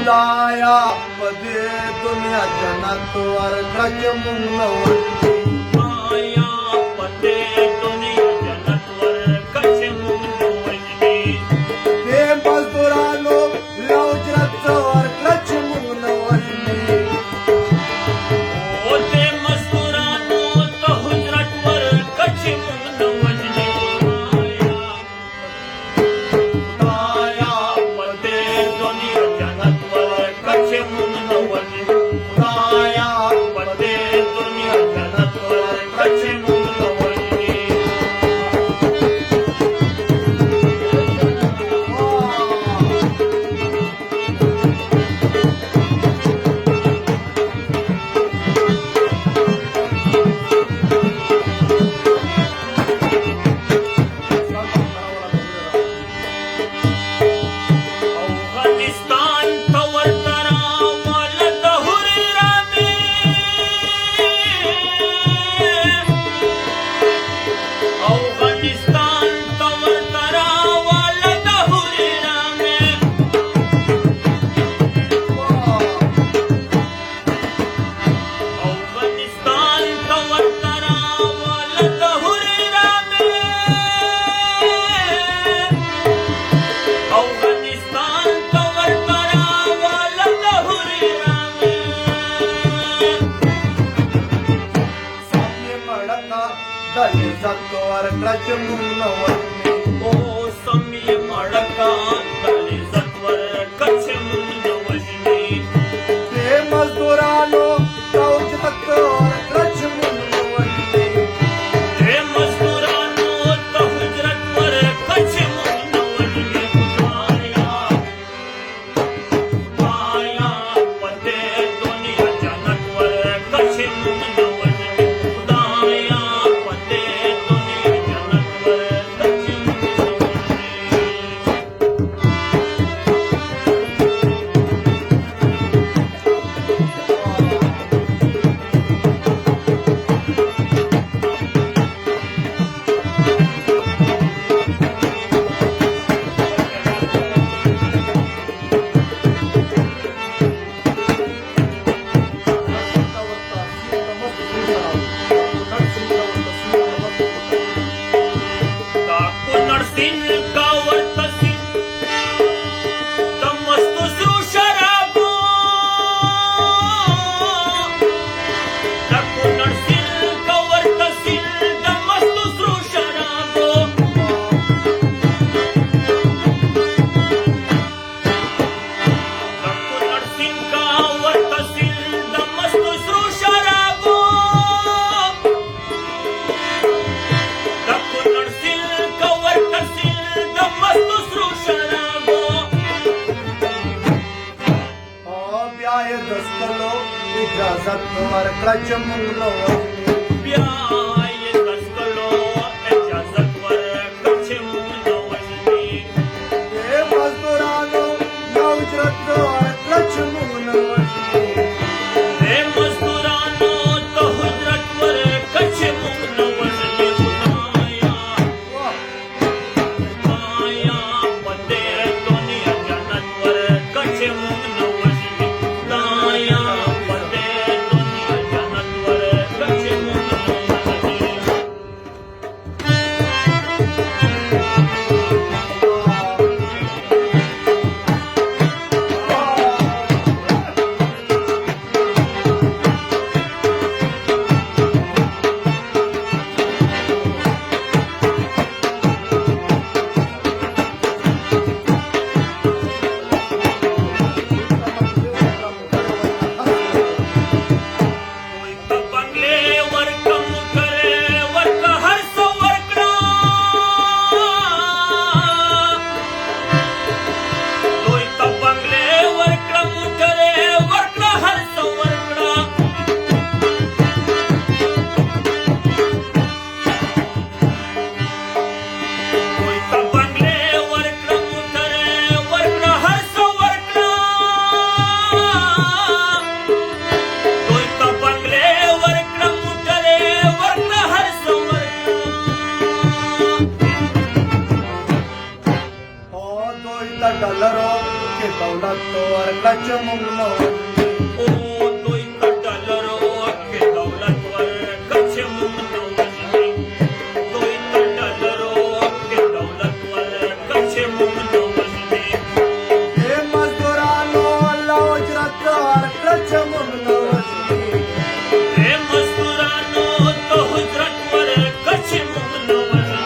खुदाया पदे दुनिया जन्नत वर गज मुंगवती खुदाया पदे दुनिया जन्नत वर गज मुंगवती ते मजदुरानो लवजरत वर गज मुंगवती ओ ते मजदुरानो तो हुजरत वर गज मुंगवती खुदाया पदे दुनिया जन्नत वर गज मुंगवती खुदाया पदे दुनिया जन्नत वर गज मुंगवती अफगानिस्तान तवर तरावल दहुरीरा में अफगानिस्तान तवर तरावल दहुरीरा में अफगानिस्तान तवर तरावल दहुरीरा में अफगानिस्तान तवर तरावल दहुरीरा में सामने मड़का दली सत्वर गज मुंगवती ओ समय मड़का दली सत्वर कच्छ मुंगवती ते मजदुरानो लवजरत वर गज मुंगवती हे मजदुरानो तो हुजरत वर कच्छ मुंगवती खुदाया पदे दुनिया जन्नत वर कच्छ मुंगवती खुदाया पदे दुनिया जन्नत वर कच्छ मुंगवती काकू नरसिंह गावर तहसील तमस्तु श्रू शराबो काकू नरसिंह गावर तहसील तमस्तु श्रू शराबो काकू नरसिंह गावर तहसील तमस्तु श्रू शराबो काकू नरसिंह गावर तहसील तमस्तु श्रू शराबो ब्याय दस्तलो इजाजत वर गज मुंगवती ब्याय दस्तलो इजाजत वर कच्छ मुंगवती ते मजदुरानो लवजरत वर गज मुंगवती हे मजदुरानो तो हुजरत वर कच्छ मुंगवती खुदाया पदे दुनिया जन्नत वर कच्छ मुंगवती खुदाया पदे दुनिया जन्नत वर कच्छ قدرت ورکړه چې موږ نه وژني. او دوی ته ډالرو کې دولت ورکړه چې موږ نه وژني. دوی ته ډالرو کې دولت ورکړه چې موږ نه وژني. ای مزدورانو الله اجرت ورکړه چې موږ نه وژني. ای مزدورانو ته اجرت ورکړه چې موږ نه وژني.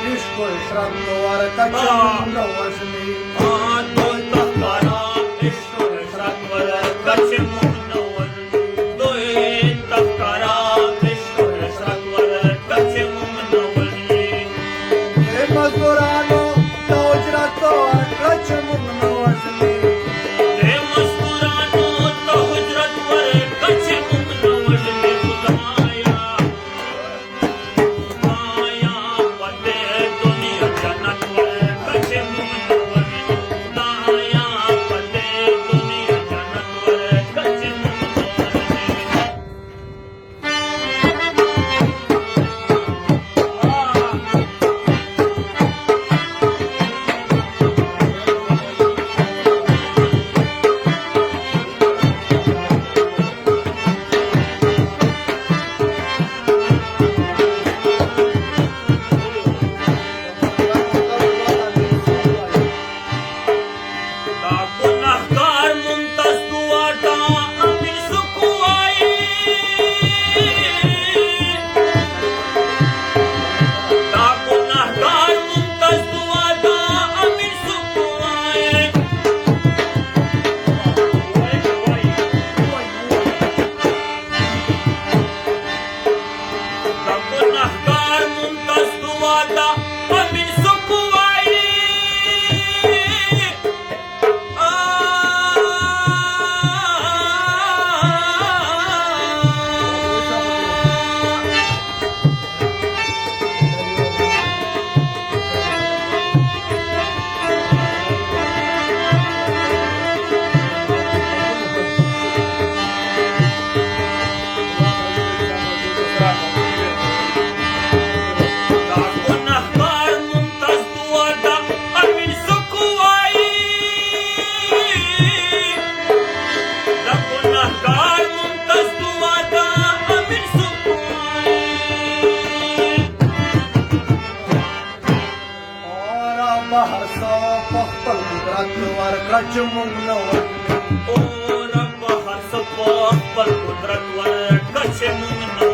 عشق و عشرت ورکړه چې موږ نه وژني. دوی ته ښکارا عشق و عشرت ورکړه چې موږ نه وژني. دوی ته ښکارا عشق و عشرت ورکړه چې موږ نه وژني. ای مزدورانو ته اجرت ورکړه چې موږ نه وژني. ای مزدورانو ته اجرت ورکړه چې موږ نه وژني. بهر څه په خپل قدرت ورکړه چې موږ نه وژني. او رب هر څه په خپل قدرت ورکړه چې موږ نه